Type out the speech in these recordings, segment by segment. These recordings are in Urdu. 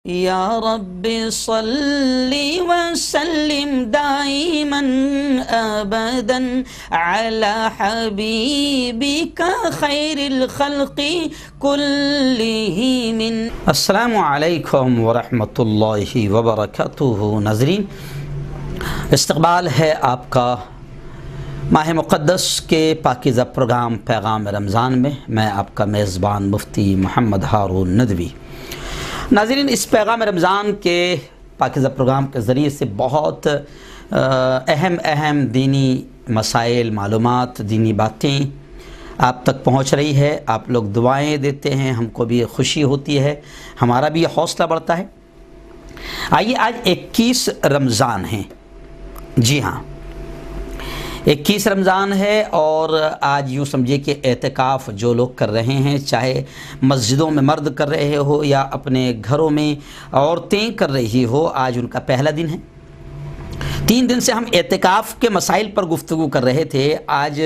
یا رب صلی وسلم دائما ابدا علی حبیبک خیر الخلق کلہم۔ السلام علیکم ورحمۃ اللہ وبرکاتہ۔ ناظرین، استقبال ہے آپ کا ماہ مقدس کے پاکیزہ پروگرام پیغام رمضان میں آپ کا میزبان مفتی محمد ہارون ندوی۔ ناظرین، اس پیغام رمضان کے پاکیزہ پروگرام کے ذریعے سے بہت اہم دینی مسائل، معلومات، دینی باتیں آپ تک پہنچ رہی ہے۔ آپ لوگ دعائیں دیتے ہیں، ہم کو بھی خوشی ہوتی ہے، ہمارا بھی یہ حوصلہ بڑھتا ہے۔ آئیے، آج 21 رمضان ہیں۔ جی ہاں، 21 رمضان ہے، اور آج یوں سمجھے کہ اعتکاف جو لوگ کر رہے ہیں، چاہے مسجدوں میں مرد کر رہے ہو یا اپنے گھروں میں عورتیں کر رہی ہو، آج ان کا پہلا دن ہے۔ 3 دن سے ہم اعتکاف کے مسائل پر گفتگو کر رہے تھے۔ آج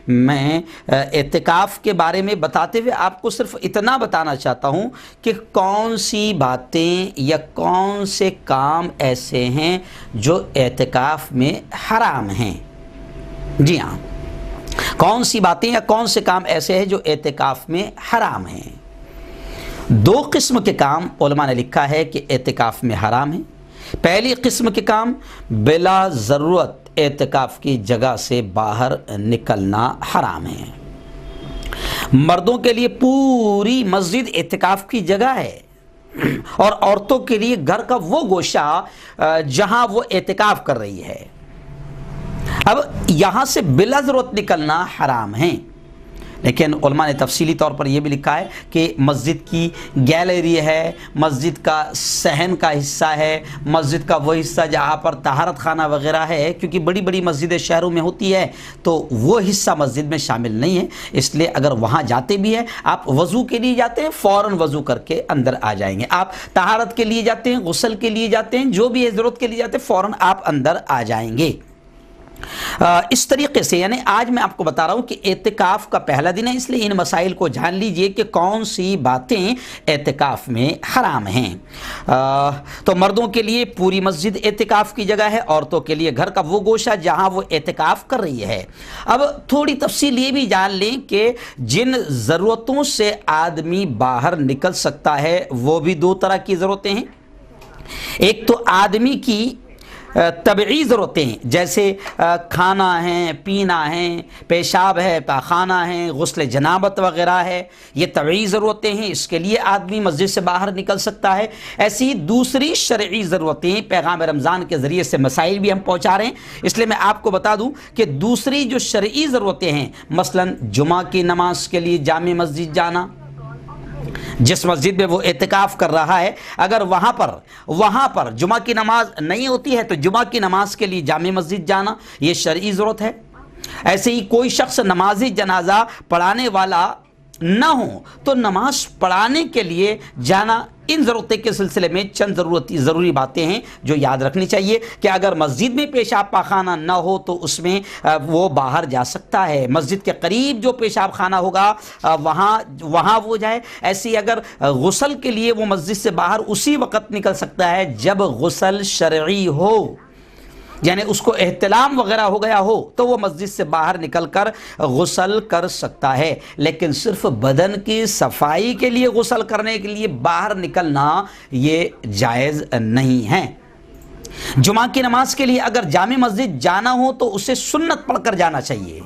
میں اعتکاف کے بارے میں بتاتے ہوئے آپ کو صرف اتنا بتانا چاہتا ہوں کہ کون سی باتیں یا کون سے کام ایسے ہیں جو اعتکاف میں حرام ہیں۔ جی ہاں، کون سی باتیں یا کون سے کام ایسے ہیں جو اعتکاف میں حرام ہیں۔ 2 قسم کے کام علماء نے لکھا ہے کہ اعتکاف میں حرام ہیں۔ پہلی قسم کے کام بلا ضرورت اعتکاف کی جگہ سے باہر نکلنا حرام ہے۔ مردوں کے لیے پوری مسجد اعتکاف کی جگہ ہے، اور عورتوں کے لیے گھر کا وہ گوشہ جہاں وہ اعتکاف کر رہی ہے۔ اب یہاں سے بلا ضرورت نکلنا حرام ہے، لیکن علماء نے تفصیلی طور پر یہ بھی لکھا ہے کہ مسجد کی گیلری ہے، مسجد کا صحن کا حصہ ہے، مسجد کا وہ حصہ جہاں پر طہارت خانہ وغیرہ ہے، کیونکہ بڑی بڑی مسجدیں شہروں میں ہوتی ہے تو وہ حصہ مسجد میں شامل نہیں ہے۔ اس لیے اگر وہاں جاتے بھی ہیں، آپ وضو کے لیے جاتے ہیں، فوراً وضو کر کے اندر آ جائیں گے۔ آپ طہارت کے لیے جاتے ہیں، غسل کے لیے جاتے ہیں، جو بھی ہے ضرورت کے لیے جاتے ہیں، فوراً آپ اندر آ جائیں گے۔ اس طریقے سے، یعنی آج میں آپ کو بتا رہا ہوں کہ اعتکاف کا پہلا دن ہے، اس لیے ان مسائل کو جان لیجئے کہ کون سی باتیں اعتکاف میں حرام ہیں۔ تو مردوں کے لیے پوری مسجد اعتکاف کی جگہ ہے، عورتوں کے لیے گھر کا وہ گوشہ جہاں وہ اعتکاف کر رہی ہے۔ اب تھوڑی تفصیل یہ بھی جان لیں کہ جن ضرورتوں سے آدمی باہر نکل سکتا ہے وہ بھی 2 طرح کی ضرورتیں ہیں۔ ایک تو آدمی کی طبعی ضرورتیں ہیں، جیسے کھانا ہے، پینا ہے، پیشاب ہے، پاخانہ ہے، غسل جنابت وغیرہ ہے، یہ طبعی ضرورتیں ہیں، اس کے لیے آدمی مسجد سے باہر نکل سکتا ہے۔ ایسی دوسری شرعی ضرورتیں پیغام رمضان کے ذریعے سے مسائل بھی ہم پہنچا رہے ہیں، اس لیے میں آپ کو بتا دوں کہ دوسری جو شرعی ضرورتیں ہیں، مثلا جمعہ کی نماز کے لیے جامع مسجد جانا، جس مسجد میں وہ اعتکاف کر رہا ہے، اگر وہاں پر جمعہ کی نماز نہیں ہوتی ہے تو جمعہ کی نماز کے لیے جامع مسجد جانا یہ شرعی ضرورت ہے۔ ایسے ہی کوئی شخص نماز جنازہ پڑھانے والا نہ ہو تو نماز پڑھانے کے لیے جانا، ان ضرورتیں کے سلسلے میں چند ضروری باتیں ہیں جو یاد رکھنی چاہیے کہ اگر مسجد میں پیشاب پاخانہ نہ ہو تو اس میں وہ باہر جا سکتا ہے، مسجد کے قریب جو پیشاب خانہ ہوگا وہاں وہ جائے۔ ایسی اگر غسل کے لیے وہ مسجد سے باہر اسی وقت نکل سکتا ہے جب غسل شرعی ہو، یعنی اس کو احتلام وغیرہ ہو گیا ہو تو وہ مسجد سے باہر نکل کر غسل کر سکتا ہے، لیکن صرف بدن کی صفائی کے لیے غسل کرنے کے لیے باہر نکلنا یہ جائز نہیں ہے۔ جمعہ کی نماز کے لیے اگر جامع مسجد جانا ہو تو اسے سنت پڑھ کر جانا چاہیے۔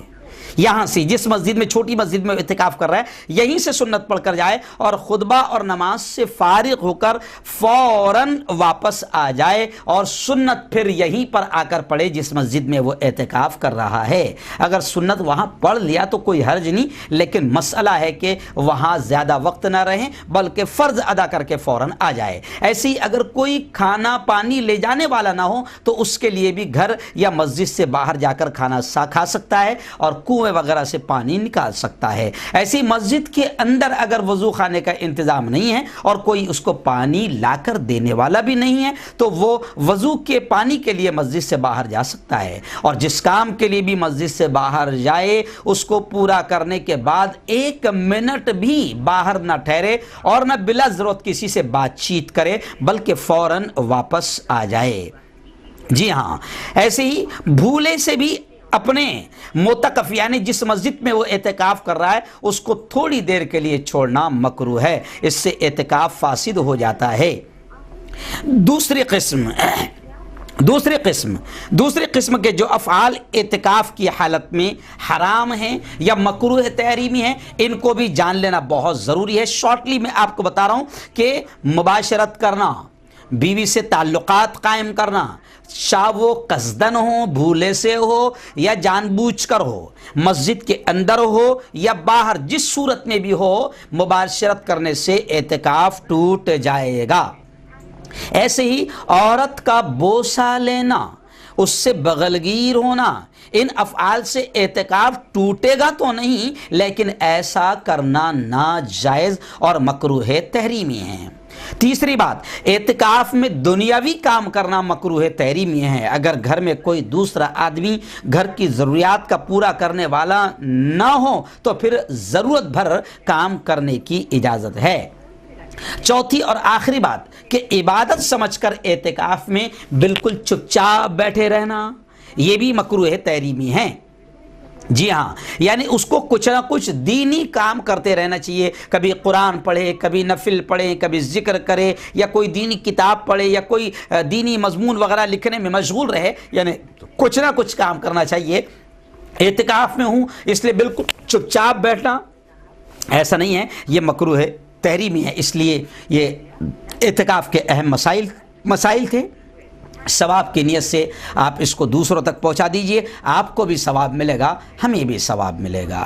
یہاں سے جس مسجد میں، چھوٹی مسجد میں اعتکاف کر رہا ہے، یہیں سے سنت پڑھ کر جائے اور خطبہ اور نماز سے فارغ ہو کر فوراً واپس آ جائے، اور سنت پھر یہیں پر آ کر پڑھے جس مسجد میں وہ اعتکاف کر رہا ہے۔ اگر سنت وہاں پڑھ لیا تو کوئی حرج نہیں، لیکن مسئلہ ہے کہ وہاں زیادہ وقت نہ رہیں بلکہ فرض ادا کر کے فوراً آ جائے۔ ایسے ہی اگر کوئی کھانا پانی لے جانے والا نہ ہو تو اس کے لیے بھی گھر یا مسجد سے باہر جا کر کھانا کھا سکتا ہے، اور کنویں کنویں وغیرہ سے پانی نکال سکتا ہے۔ ایسی مسجد کے اندر اگر وضو خانے کا انتظام نہیں ہے اور کوئی اس کو پانی لا کر دینے والا بھی نہیں ہے تو وہ وضو کے پانی کے لیے مسجد سے باہر جا سکتا ہے، اور جس کام کے لیے بھی مسجد سے باہر جائے اس کو پورا کرنے کے بعد 1 منٹ بھی باہر نہ ٹھہرے اور نہ بلا ضرورت کسی سے بات چیت کرے بلکہ فوراً واپس آ جائے۔ جی ہاں، ایسے ہی بھولے سے بھی اپنے معتکف یعنی جس مسجد میں وہ اعتکاف کر رہا ہے اس کو تھوڑی دیر کے لیے چھوڑنا مکروہ ہے، اس سے اعتکاف فاسد ہو جاتا ہے۔ دوسری قسم کے جو افعال اعتکاف کی حالت میں حرام ہیں یا مکروہ تحریمی ہیں، ان کو بھی جان لینا بہت ضروری ہے۔ شارٹلی میں آپ کو بتا رہا ہوں کہ مباشرت کرنا، بیوی سے تعلقات قائم کرنا، شاہ وہ قصدن ہو، بھولے سے ہو یا جان بوجھ کر ہو، مسجد کے اندر ہو یا باہر، جس صورت میں بھی ہو، مباشرت کرنے سے اعتکاف ٹوٹ جائے گا۔ ایسے ہی عورت کا بوسہ لینا، اس سے بغلگیر ہونا، ان افعال سے اعتکاف ٹوٹے گا تو نہیں لیکن ایسا کرنا ناجائز اور مکروہ تحریمی ہے۔ تیسری بات، اعتکاف میں دنیاوی کام کرنا مکروہ تحریمی ہے۔ اگر گھر میں کوئی دوسرا آدمی گھر کی ضروریات کا پورا کرنے والا نہ ہو تو پھر ضرورت بھر کام کرنے کی اجازت ہے۔ چوتھی اور آخری بات کہ عبادت سمجھ کر اعتکاف میں بالکل چپ چاپ بیٹھے رہنا، یہ بھی مکروہ تحریمی ہے۔ جی ہاں، یعنی اس کو کچھ نہ کچھ دینی کام کرتے رہنا چاہیے، کبھی قرآن پڑھے، کبھی نفل پڑھے، کبھی ذکر کرے یا کوئی دینی کتاب پڑھے یا کوئی دینی مضمون وغیرہ لکھنے میں مشغول رہے، یعنی کچھ نہ کچھ کام کرنا چاہیے۔ اعتکاف میں ہوں اس لیے بالکل چپ چاپ بیٹھنا ایسا نہیں ہے، یہ مکروہ تحریمی ہے۔ اس لیے یہ اعتکاف کے اہم مسائل تھے۔ ثواب کی نیت سے آپ اس کو دوسروں تک پہنچا دیجئے، آپ کو بھی ثواب ملے گا، ہمیں بھی ثواب ملے گا۔